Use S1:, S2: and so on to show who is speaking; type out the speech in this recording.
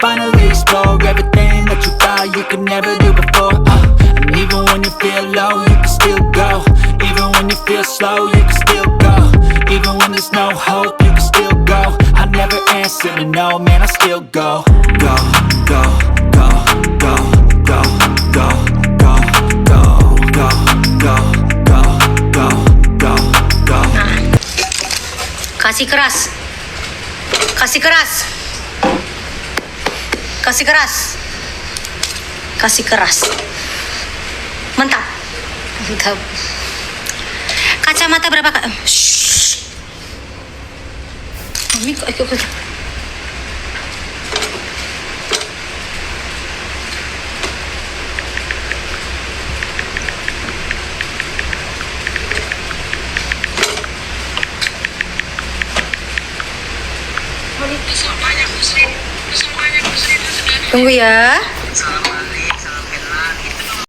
S1: finally explore everything that you thought you could never do before. And even when you feel low, you can still go. Even when you feel slow, you can still go. Even when there's no hope, you can still go. I never answer to no, man, I still go. Go, go, go, go, go, go, go, go, go, go, go, go, go, go.
S2: Kasih keras. Kasih keras. Kasih keras. Kasih keras. Mantap. Mantap. Kacamata berapa, Kak? Shh. Mami kok ikut. Tunggu ya.